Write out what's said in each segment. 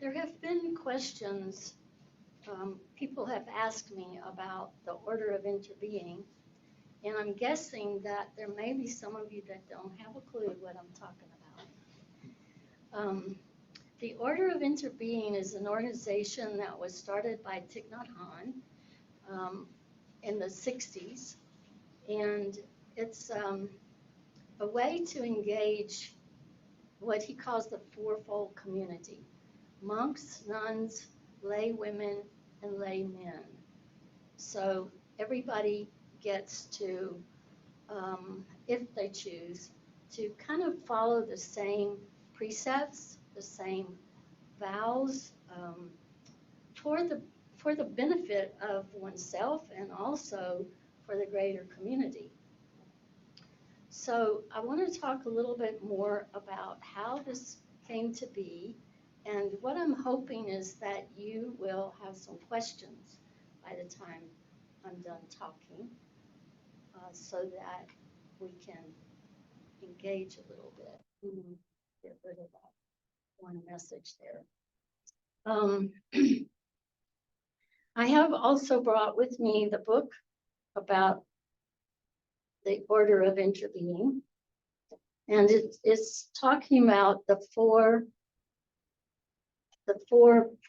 There have been questions, people have asked me about the order of interbeing, and I'm guessing that there may be some of you that don't have a clue what I'm talking about. The Order of Interbeing is an organization that was started by Thich Nhat Hanh in the 60s, and it's a way to engage what he calls the fourfold community: monks, nuns, lay women, and lay men. So everybody gets to, if they choose, to kind of follow the same precepts, the same vows, for the benefit of oneself and also for the greater community. So I want to talk a little bit more about how this came to be, and what I'm hoping is that you will have some questions by the time I'm done talking, so that we can engage a little bit. Get rid of that one message there. I have also brought with me the book about the Order of Interbeing, and it's talking about the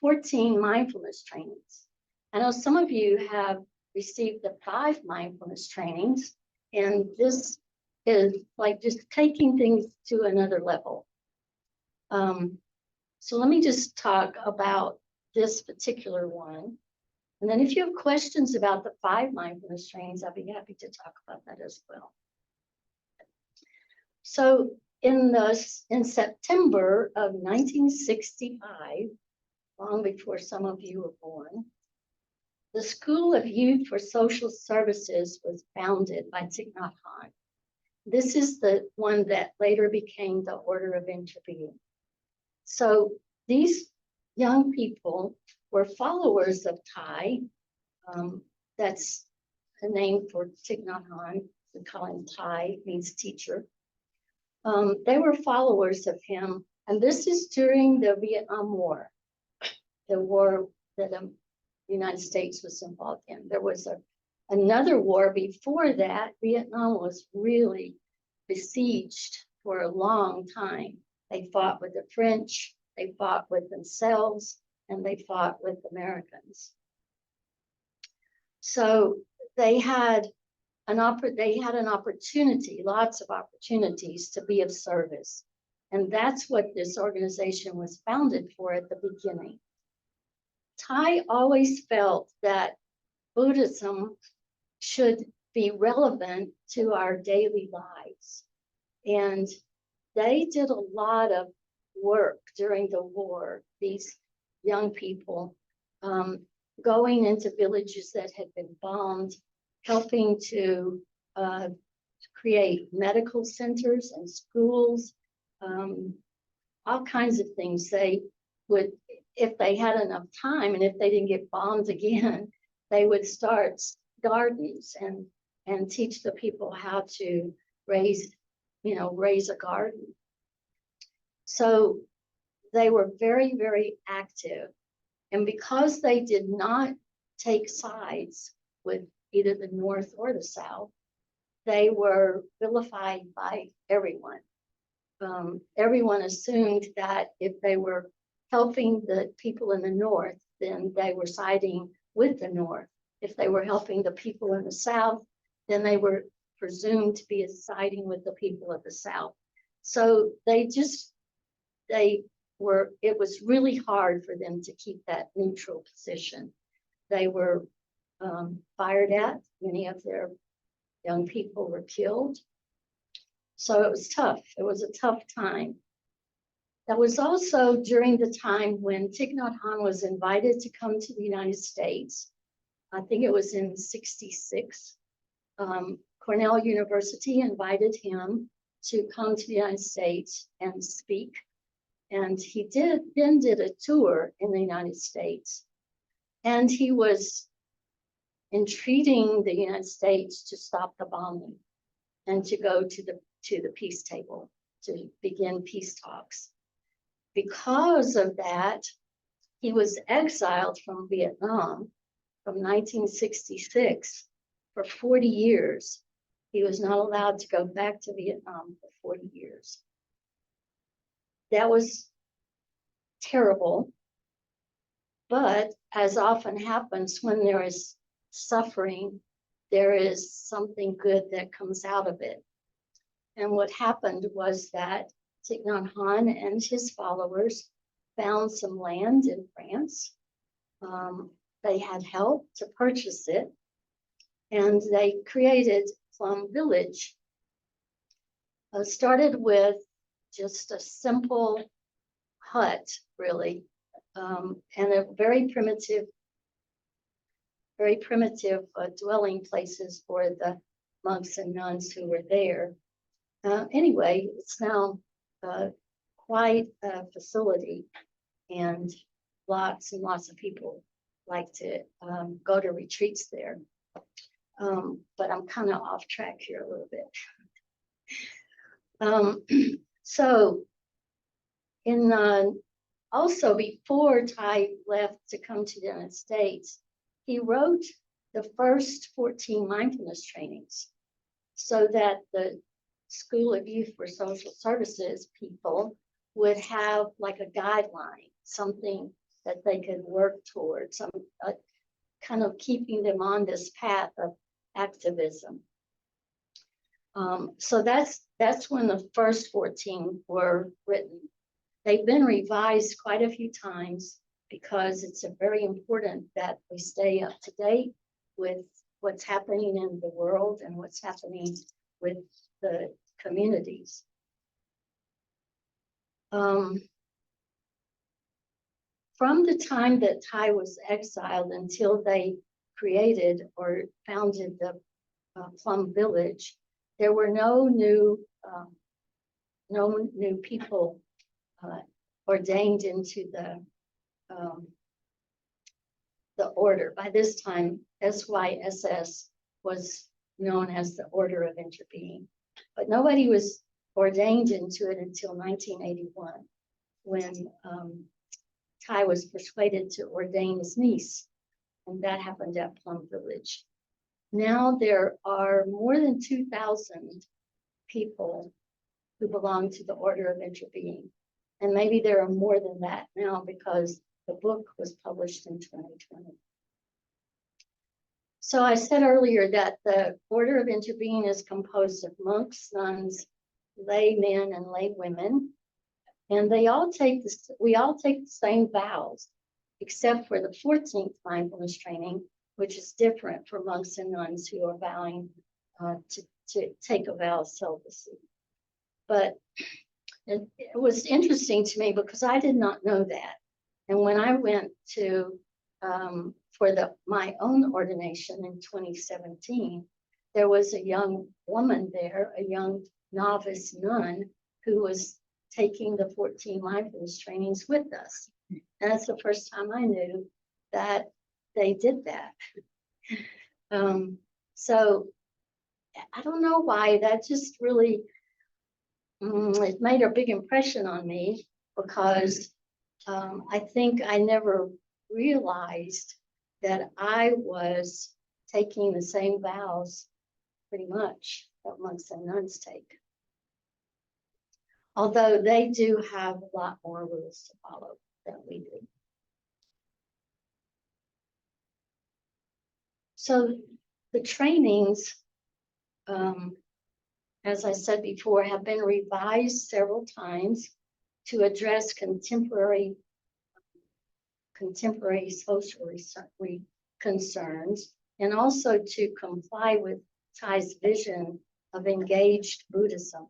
14 mindfulness trainings. I know some of you have received the 5 mindfulness trainings, and this is like just taking things to another level. So let me just talk about this particular one. And then if you have questions about the 5 mindfulness trainings, I'll be happy to talk about that as well. So in September of 1965, long before some of you were born, the School of Youth for Social Services was founded by Thich Nhat Hanh. This is the one that later became the Order of Interbeing. So these young people were followers of Thai. That's a name for Thich Nhat Hanh. We call him Thai, means teacher. They were followers of him, and this is during the Vietnam War, the war that the United States was involved in. There was another war before that. Vietnam was really besieged for a long time. They fought with the French, they fought with themselves, and they fought with Americans. So they had an opportunity, lots of opportunities to be of service. And that's what this organization was founded for at the beginning. Thai always felt that Buddhism should be relevant to our daily lives. And they did a lot of work during the war, these young people, going into villages that had been bombed, helping to create medical centers and schools, all kinds of things. They would, if they had enough time and if they didn't get bombed again, they would start gardens and teach the people how to raise a garden. So they were very, very active. And because they did not take sides with either the North or the South, they were vilified by everyone. Everyone assumed that if they were helping the people in the North, then they were siding with the North. If they were helping the people in the South, then they were presumed to be siding with the people of the South. So it was really hard for them to keep that neutral position. They were fired at. Many of their young people were killed. So it was tough. It was a tough time. That was also during the time when Thich Nhat Hanh was invited to come to the United States. I think it was in '66. Cornell University invited him to come to the United States and speak. And he then did a tour in the United States. And he was entreating the United States to stop the bombing and to go to the peace table, to begin peace talks. Because of that, He was exiled from Vietnam from 1966 for 40 years. He was not allowed to go back to Vietnam for 40 years. That was terrible. But as often happens when there is suffering, there is something good that comes out of it. And what happened was that Thich Nhat Hanh and his followers found some land in France. They had help to purchase it, and they created Plum Village. Started with just a simple hut, really, and a very primitive dwelling places for the monks and nuns who were there. Anyway, it's now quite a facility, and lots and lots of people like to go to retreats there. But I'm kind of off track here a little bit. So also before Thai left to come to the United States, he wrote the first 14 mindfulness trainings so that the School of Youth for Social Services people would have like a guideline, something that they could work towards, some kind of keeping them on this path of activism. So that's when the first 14 were written. They've been revised quite a few times because it's very important that we stay up to date with what's happening in the world and what's happening with the communities. From the time that Thai was exiled until they created or founded the Plum Village, there were no new people ordained into the order. By this time, SYSS was known as the Order of Interbeing, but nobody was ordained into it until 1981, when Thai was persuaded to ordain his niece, and that happened at Plum Village. Now there are more than 2,000 people who belong to the Order of Interbeing, and maybe there are more than that now because the book was published in 2020. So I said earlier that the Order of Interbeing is composed of monks, nuns, laymen, and laywomen, and we all take the same vows, except for the 14th mindfulness training, which is different for monks and nuns who are vowing to take a vow of celibacy. But it was interesting to me because I did not know that. And when I went to for my own ordination in 2017, there was a young woman there, a young novice nun, who was taking the 14 mindfulness trainings with us. And that's the first time I knew that they did that. So I don't know why, that just really, it made a big impression on me, because I think I never realized that I was taking the same vows pretty much that monks and nuns take. Although they do have a lot more rules to follow than we do. So the trainings, as I said before, have been revised several times to address contemporary social concerns, and also to comply with Thai's vision of engaged Buddhism.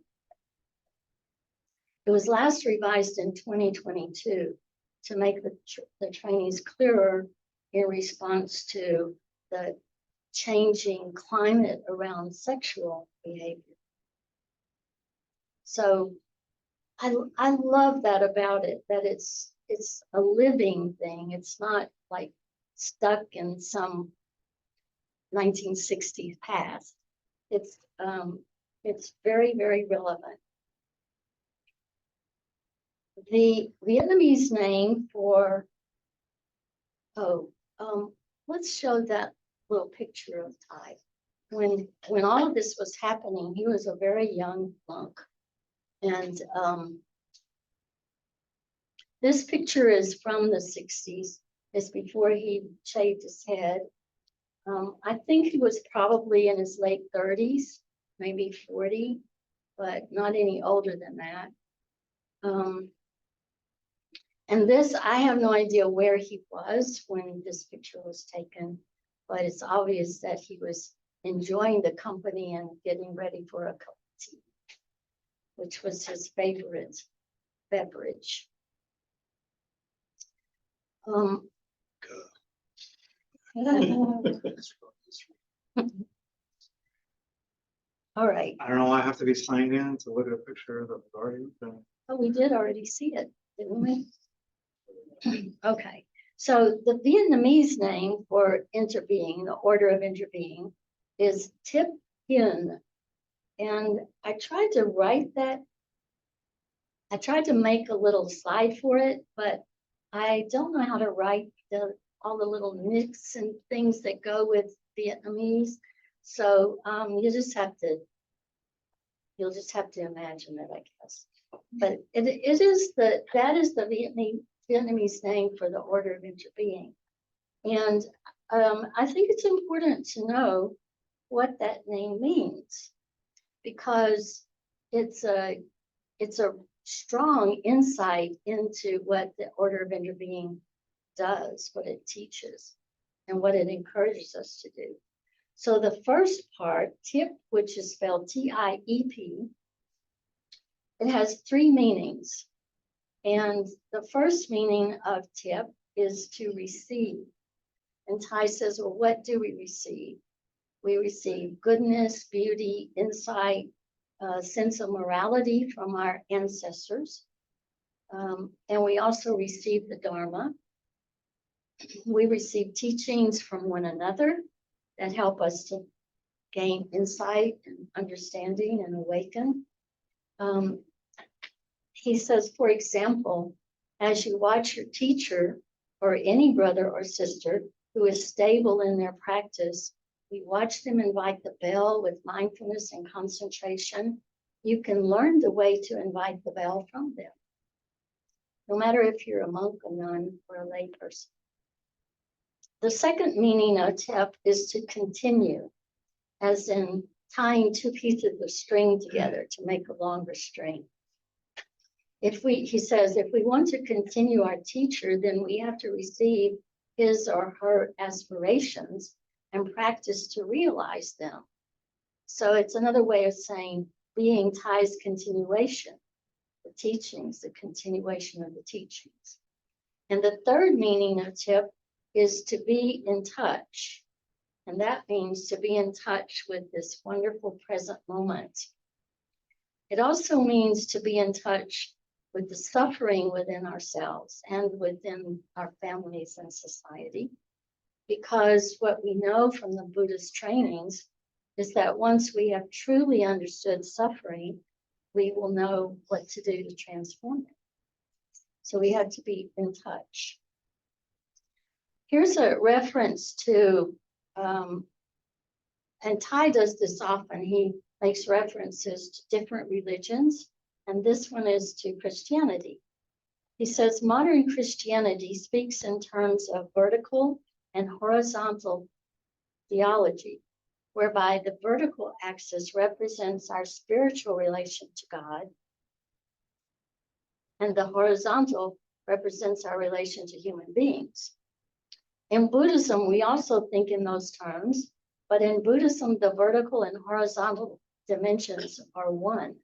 It was last revised in 2022 to make the trainings clearer in response to the changing climate around sexual behavior. So I love that about it, that it's a living thing. It's not like stuck in some 1960s past. It's very, very relevant. The Vietnamese name for Oh, let's show that little picture of Ty. When all of this was happening, he was a very young monk. And this picture is from the 60s. It's before he shaved his head. I think he was probably in his late 30s, maybe 40, but not any older than that. And this, I have no idea where he was when this picture was taken, but it's obvious that he was enjoying the company and getting ready for a cup of tea, which was his favorite beverage. All right. I don't know why I have to be signed in to look at a picture that was already done. Oh, we did already see it, didn't we? Okay, so the Vietnamese name for Interbeing, the Order of Interbeing, is Tip Hien. And I tried to write that. I tried to make a little slide for it, but I don't know how to write all the little nicks and things that go with Vietnamese. So you'll just have to imagine it, I guess. But that is the Vietnamese name for the Order of Interbeing. And I think it's important to know what that name means, because it's a strong insight into what the Order of Interbeing does, what it teaches, and what it encourages us to do. So the first part, tip, which is spelled T-I-E-P, it has three meanings. And the first meaning of tip is to receive. And Ty says, well, what do we receive? We receive goodness, beauty, insight, sense of morality from our ancestors. And we also receive the Dharma. We receive teachings from one another that help us to gain insight and understanding and awaken. He says, for example, as you watch your teacher or any brother or sister who is stable in their practice, we watch them invite the bell with mindfulness and concentration. You can learn the way to invite the bell from them, no matter if you're a monk, a nun, or a lay person. The second meaning of tip is to continue, as in tying two pieces of string together to make a longer string. He says, if we want to continue our teacher, then we have to receive his or her aspirations and practice to realize them. So it's another way of saying being ties continuation, the teachings, the continuation of the teachings. And the third meaning of tip is to be in touch. And that means to be in touch with this wonderful present moment. It also means to be in touch with the suffering within ourselves and within our families and society. Because what we know from the Buddhist trainings is that once we have truly understood suffering, we will know what to do to transform it. So we have to be in touch. Here's a reference to, and Ty does this often, he makes references to different religions, and this one is to Christianity. He says, modern Christianity speaks in terms of vertical and horizontal theology, whereby the vertical axis represents our spiritual relation to God, and the horizontal represents our relation to human beings. In Buddhism, we also think in those terms, but in Buddhism, the vertical and horizontal dimensions are one.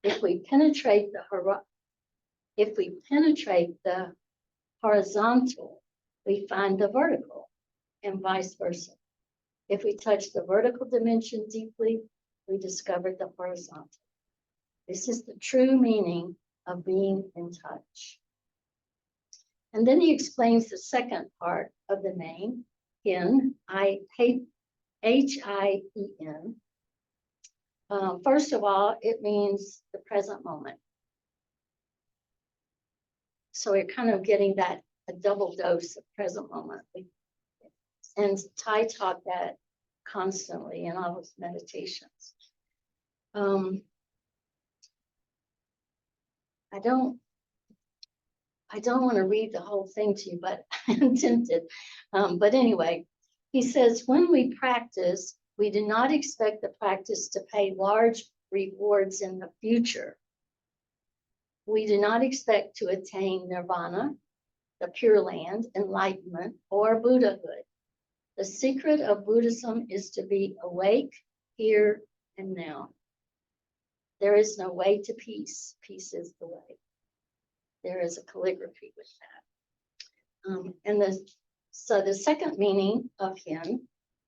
If we penetrate the horizontal, we find the vertical, and vice versa. If we touch the vertical dimension deeply, we discover the horizontal. This is the true meaning of being in touch. And then he explains the second part of the name, Hien, H-I-E-N. First of all, it means the present moment. So we're kind of getting that a double dose of present moment. And Ty taught that constantly in all his meditations. I don't want to read the whole thing to you, but I'm tempted. But anyway, he says, when we practice, we do not expect the practice to pay large rewards in the future. We do not expect to attain nirvana, the Pure Land, enlightenment, or Buddhahood. The secret of Buddhism is to be awake here and now. There is no way to peace. Peace is the way. There is a calligraphy with that. So the second meaning of Hin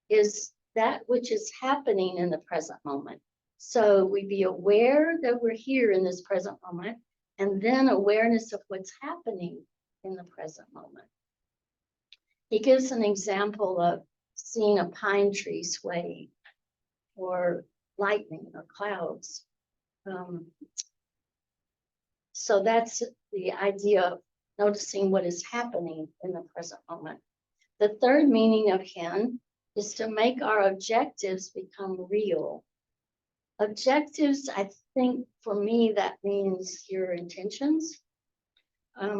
is that which is happening in the present moment. So we be aware that we're here in this present moment, and then awareness of what's happening in the present moment. He gives an example of seeing a pine tree swaying, or lightning, or clouds. So that's the idea of noticing what is happening in the present moment. The third meaning of Hin is to make our objectives become real. Objectives, I think for me, that means your intentions.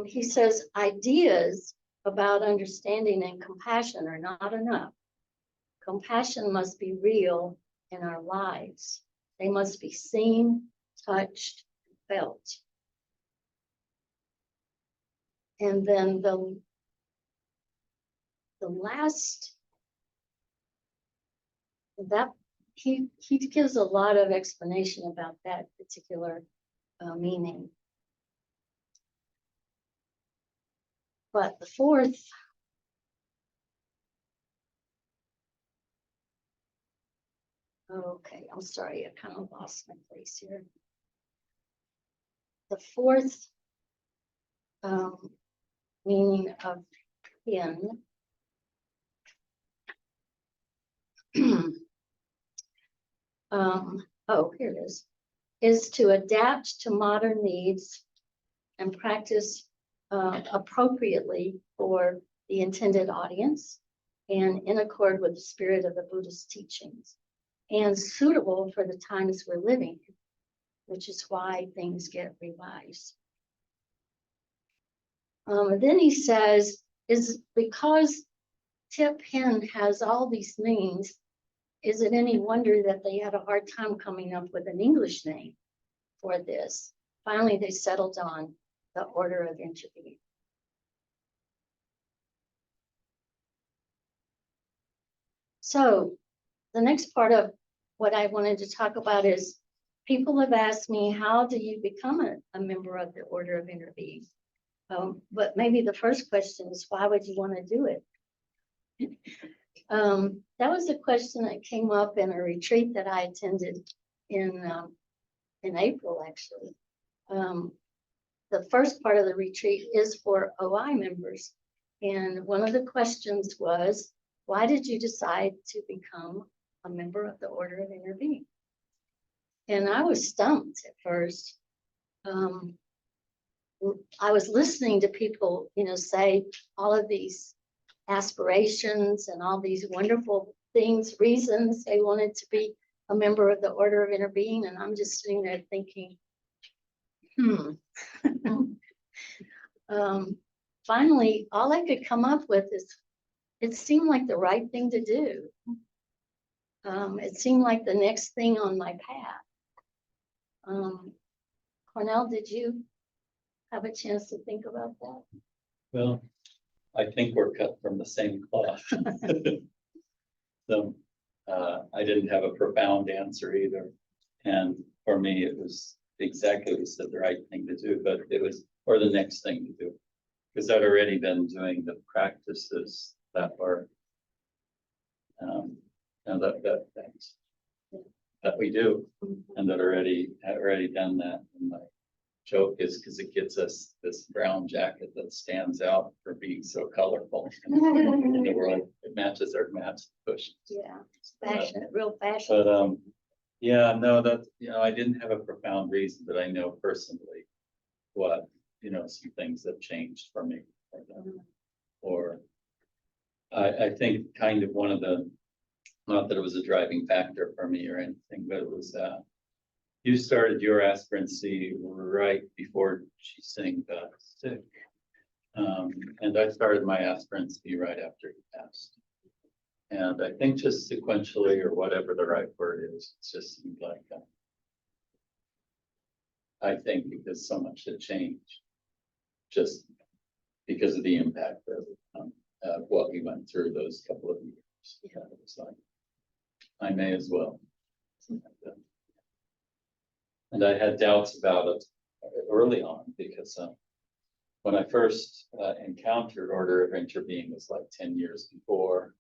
He says ideas about understanding and compassion are not enough. Compassion must be real in our lives. They must be seen, touched, and felt. And then the last, that he gives a lot of explanation about that particular meaning. But the fourth, okay, I'm sorry, I kind of lost my place here. The fourth meaning of Hin oh, here it is to adapt to modern needs and practice appropriately for the intended audience and in accord with the spirit of the Buddhist teachings and suitable for the times we're living in, which is why things get revised. Then he says, is because Tip Hin has all these meanings, is it any wonder that they had a hard time coming up with an English name for this? Finally, they settled on the Order of Interbeing. So the next part of what I wanted to talk about is people have asked me, how do you become a member of the Order of Interbeing? But maybe the first question is, why would you want to do it? That was a question that came up in a retreat that I attended in April, actually. The first part of the retreat is for OI members. And one of the questions was, why did you decide to become a member of the Order of Interbeing? And I was stumped at first. I was listening to people, say all of these aspirations and all these wonderful things, reasons they wanted to be a member of the Order of Interbeing, and I'm just sitting there thinking, finally, all I could come up with is, it seemed like the right thing to do. It seemed like the next thing on my path. Cornell, did you have a chance to think about that? Well, I think we're cut from the same cloth. So I didn't have a profound answer either. And for me, it was exactly what you said, the right thing to do, but it was, or the next thing to do. Because I'd already been doing the practices that were, that we do, and that already done that. And my joke is because it gets us this brown jacket that stands out for being so colorful in the world. It matches our maps push. Yeah, fashion, real fashion. But yeah, no, that I didn't have a profound reason, but I know personally what some things have changed for me. or I think kind of one of the, not that it was a driving factor for me or anything, but it was, you started your aspirancy right before Singh got sick. And I started my aspirancy right after he passed. And I think just sequentially, or whatever the right word is, it's just seemed like, I think because so much had changed, just because of the impact of what we went through those couple of years. Yeah, it was like, I may as well. And I had doubts about it early on because when I first encountered Order of Interbeing was like 10 years before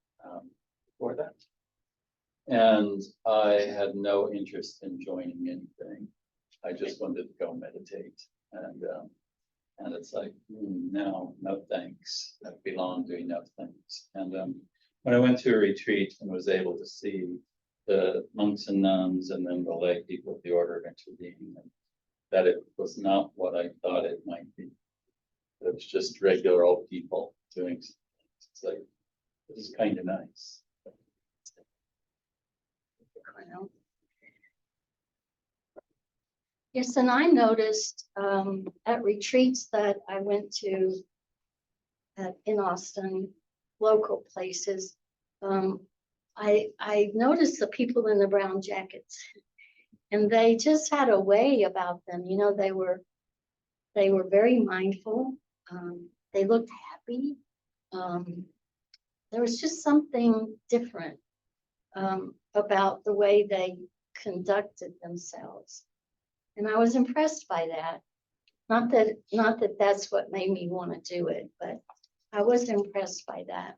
that. And I had no interest in joining anything. I just wanted to go meditate. And it's like, no thanks. I belong doing no thanks. And when I went to a retreat and was able to see the monks and nuns and then the lay people of the Order of Interbeing, and that it was not what I thought it might be. It was just regular old people doing things. It's like, this is kind of nice. Yes, and I noticed at retreats that I went to in Austin, local places, I noticed the people in the brown jackets, and they just had a way about them. You know, they were very mindful. They looked happy. There was just something different about the way they conducted themselves. And I was impressed by that. Not that that's what made me want to do it, but I was impressed by that.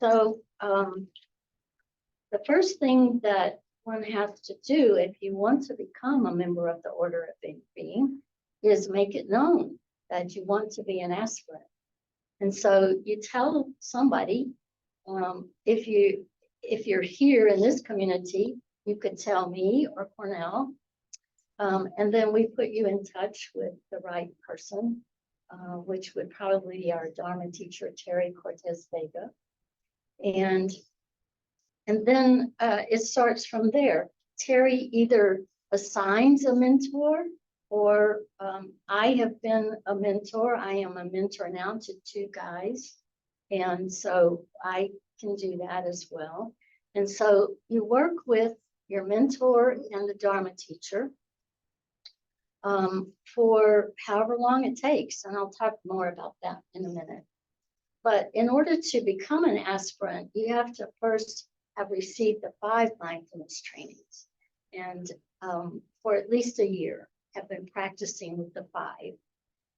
So the first thing that one has to do if you want to become a member of the Order of Interbeing is make it known that you want to be an aspirant. And so you tell somebody, if you're here in this community, you could tell me or Cornell. And then we put you in touch with the right person, which would probably be our Dharma teacher, Terry Cortez Vega. And then it starts from there. Terry either assigns a mentor, or I have been a mentor. I am a mentor now to 2 guys. And so I can do that as well. And so you work with your mentor and the Dharma teacher for however long it takes. And I'll talk more about that in a minute. But in order to become an aspirant, you have to first have received the 5 mindfulness trainings. And for at least a year, have been practicing with the 5.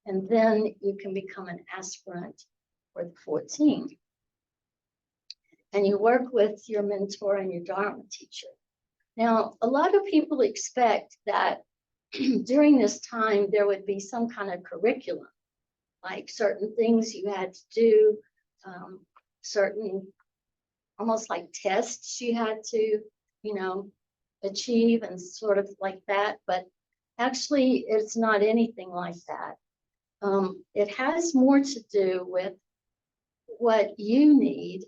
And then you can become an aspirant for the 14. And you work with your mentor and your Dharma teacher. Now, a lot of people expect that during this time, there would be some kind of curriculum, like certain things you had to do, certain, almost like tests you had to, achieve and sort of like that. But actually, it's not anything like that. It has more to do with what you need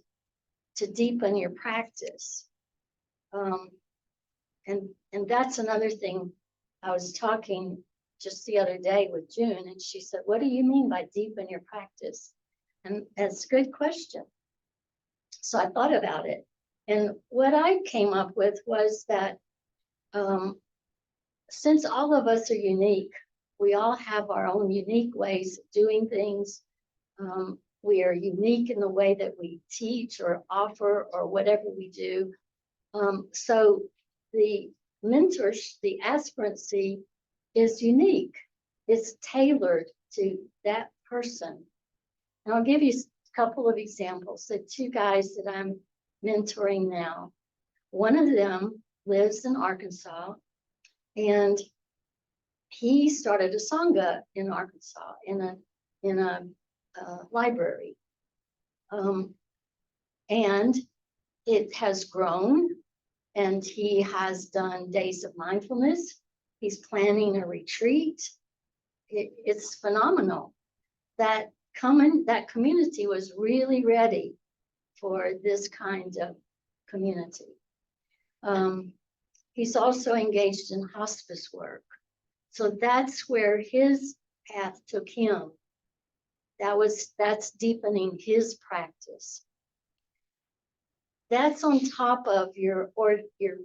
to deepen your practice. And that's another thing. I was talking just the other day with June, and she said, what do you mean by deepen your practice? And that's a good question. So I thought about it. And what I came up with was that since all of us are unique, we all have our own unique ways of doing things. We are unique in the way that we teach or offer or whatever we do. So the mentors, the aspirancy is unique. It's tailored to that person. And I'll give you a couple of examples. The 2 guys that I'm mentoring now, one of them lives in Arkansas, and he started a Sangha in Arkansas in a library. And it has grown, and he has done days of mindfulness. He's planning a retreat. It's phenomenal that that community was really ready for this kind of community. He's also engaged in hospice work. So that's where his path took him. That's deepening his practice. That's on top of your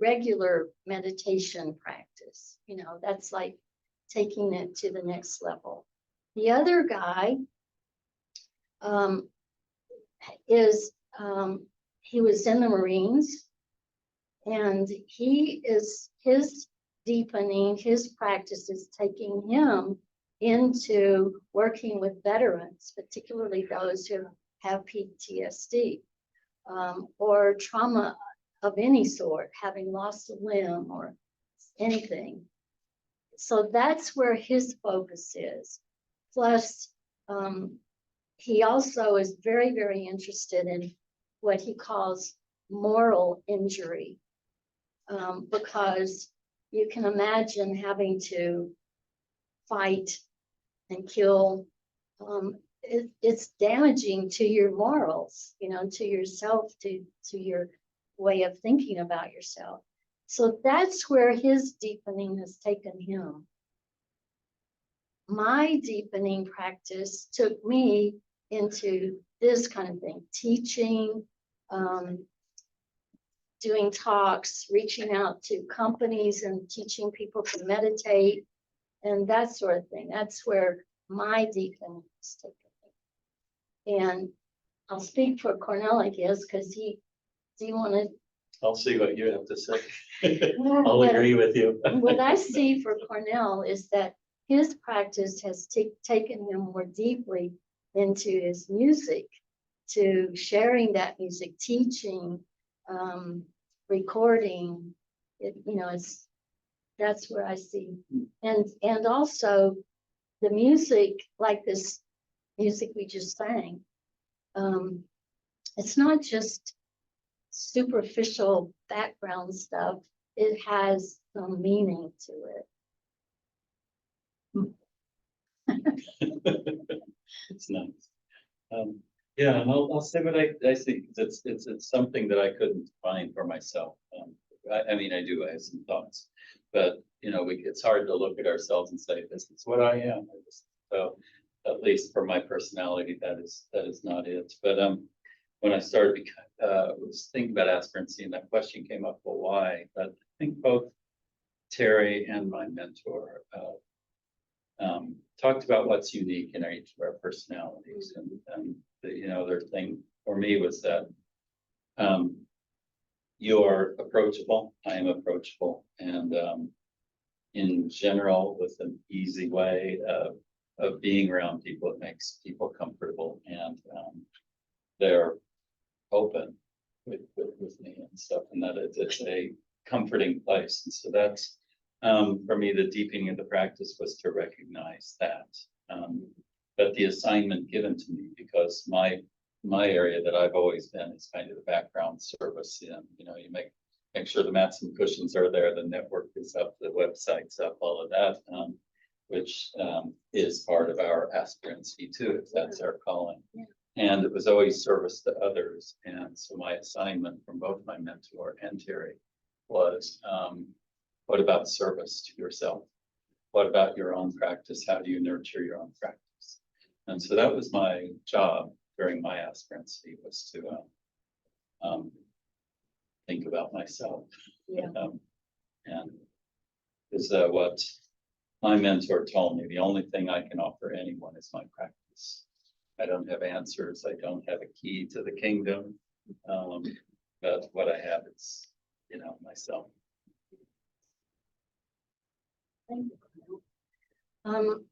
regular meditation practice. You know, that's like taking it to the next level. The other guy he was in the Marines, and his deepening, his practice is taking him into working with veterans, particularly those who have PTSD or trauma of any sort, having lost a limb or anything. So that's where his focus is. Plus, he also is very, very interested in what he calls moral injury, because you can imagine having to fight and kill. It's damaging to your morals, you know, to yourself, to your way of thinking about yourself. So that's where his deepening has taken him. My deepening practice took me into this kind of thing, teaching, doing talks, reaching out to companies and teaching people to meditate and that sort of thing. That's where my deepening has taken me. And I'll speak for Cornell, I guess, because do you want to? I'll see what you have to say. I'll agree with you. What I see for Cornell is that his practice has taken him more deeply into his music, to sharing that music, teaching, recording. That's where I see, and also the music, like this music we just sang. It's not just superficial background stuff. It has some meaning to it. It's nice. Yeah, and I'll say what I see, because it's something that I couldn't find for myself. I mean, I do, I have some thoughts, but you know, it's hard to look at ourselves and say, this is what I am. So at least for my personality, that is not it. But when I started, was thinking about aspirancy, and that question came up, well, why? But I think both Terry and my mentor talked about what's unique in each of our personalities, and you know, their thing for me was that you're approachable, I am approachable, and in general, with an easy way of being around people, it makes people comfortable, and they're open with me and stuff, and that it's a comforting place. And so that's for me, the deepening of the practice was to recognize that. But the assignment given to me, because my area that I've always been is kind of the background service. And you know, you make sure the mats and cushions are there, the network is up, the website's up, all of that, which is part of our aspirancy too, if that's our calling. Yeah. And it was always service to others. And so my assignment from both my mentor and Terry was, what about service to yourself? What about your own practice? How do you nurture your own practice? And so that was my job during my aspirancy, was to think about myself. Yeah. And is what my mentor told me, the only thing I can offer anyone is my practice. I don't have answers. I don't have a key to the kingdom. But what I have is, you know, myself. Thank you.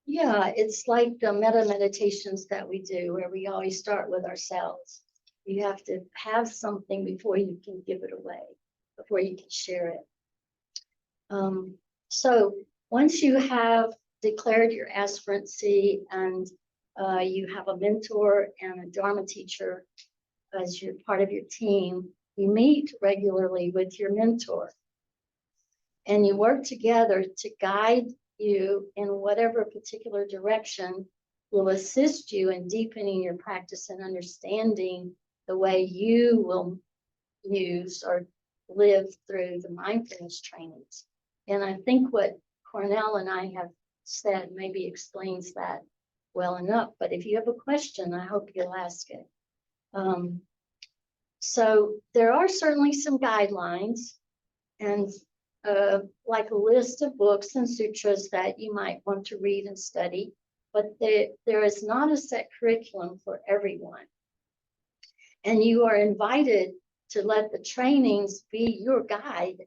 Yeah, it's like the metta meditations that we do, where we always start with ourselves. You have to have something before you can give it away, before you can share it. So once you have declared your aspirancy and you have a mentor and a Dharma teacher as you're part of your team, you meet regularly with your mentor and you work together to guide you in whatever particular direction will assist you in deepening your practice and understanding the way you will use or live through the mindfulness trainings. And I think what Cornell and I have said maybe explains that well enough, but if you have a question, I hope you'll ask it. So there are certainly some guidelines and like a list of books and sutras that you might want to read and study, but there is not a set curriculum for everyone. And you are invited to let the trainings be your guide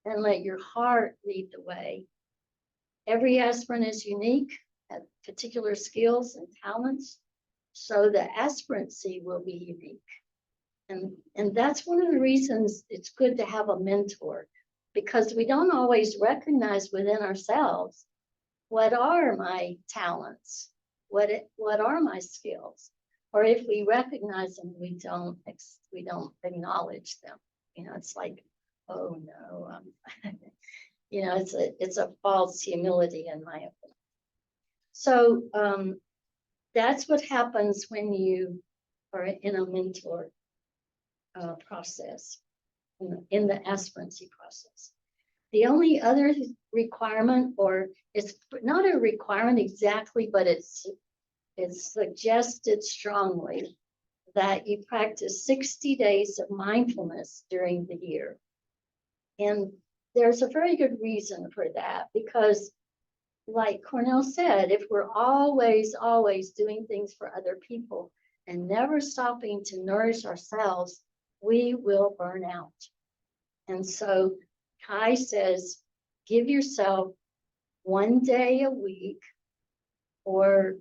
and let your heart lead the way. Every aspirant is unique, has particular skills and talents, so the aspirancy will be unique. And that's one of the reasons it's good to have a mentor, because we don't always recognize within ourselves, what are my talents? What are my skills? Or if we recognize them, we don't acknowledge them. You know, it's like, oh no, you know, it's a false humility in my opinion. So that's what happens when you are in a mentor process, in the aspirancy process. The only other requirement, or it's not a requirement exactly, but it's suggested strongly that you practice 60 days of mindfulness during the year. And there's a very good reason for that, because like Cornell said, if we're always doing things for other people and never stopping to nourish ourselves, we will burn out. And so Kai says, give yourself 1 day a week or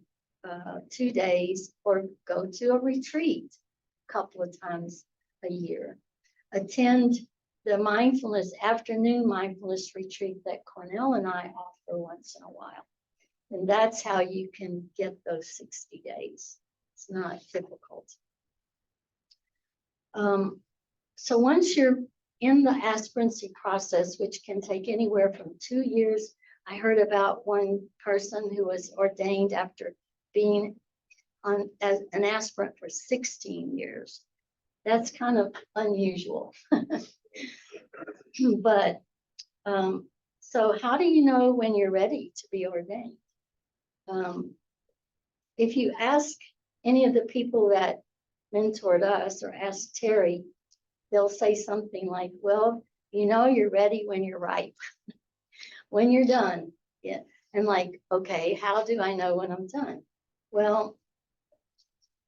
2 days, or go to a retreat a couple of times a year. Attend the afternoon mindfulness retreat that Cornell and I offer once in a while. And that's how you can get those 60 days. It's not difficult. So once you're in the aspirancy process, which can take anywhere from 2 years, I heard about one person who was ordained after being as an aspirant for 16 years. That's kind of unusual. But so how do you know when you're ready to be ordained? If you ask any of the people that mentored us, or ask Terry, they'll say something like, well, you know, you're ready when you're ripe, when you're done. Yeah. And like, okay, how do I know when I'm done? Well,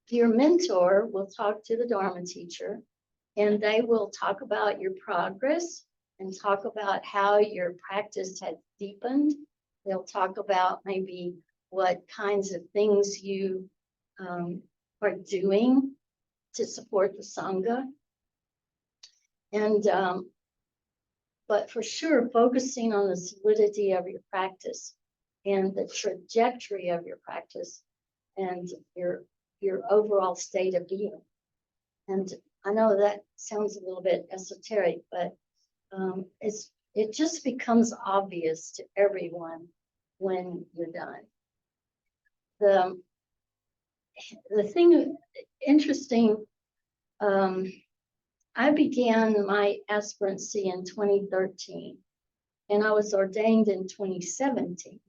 your mentor will talk to the Dharma teacher, and they will talk about your progress and talk about how your practice has deepened. They'll talk about maybe what kinds of things you are doing to support the Sangha. And but for sure, focusing on the solidity of your practice and the trajectory of your practice and your overall state of being. And I know that sounds a little bit esoteric, but it just becomes obvious to everyone when you're done. The thing interesting, I began my aspirancy in 2013, and I was ordained in 2017.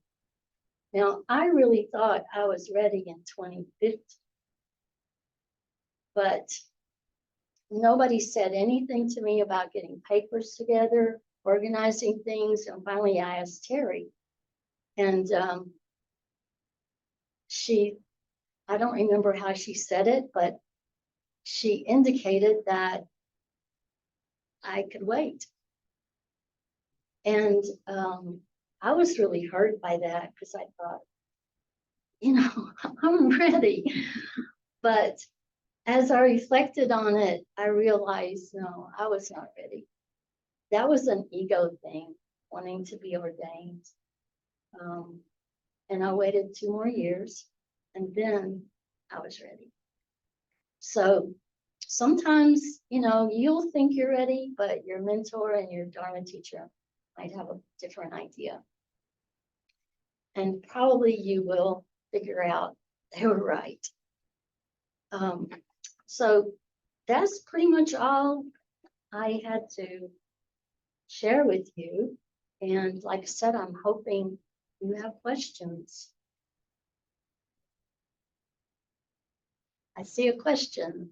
Now, I really thought I was ready in 2015, but nobody said anything to me about getting papers together, organizing things, and finally I asked Terry, and I don't remember how she said it, but she indicated that I could wait. And I was really hurt by that, because I thought, you know, I'm ready. But as I reflected on it, I realized, no, I was not ready. That was an ego thing, wanting to be ordained. And I waited 2 more years, and then I was ready. So sometimes, you know, you'll think you're ready, but your mentor and your Dharma teacher might have a different idea. And probably you will figure out They were right. So that's pretty much all I had to share with you. And like I said, I'm hoping you have questions. I see a question.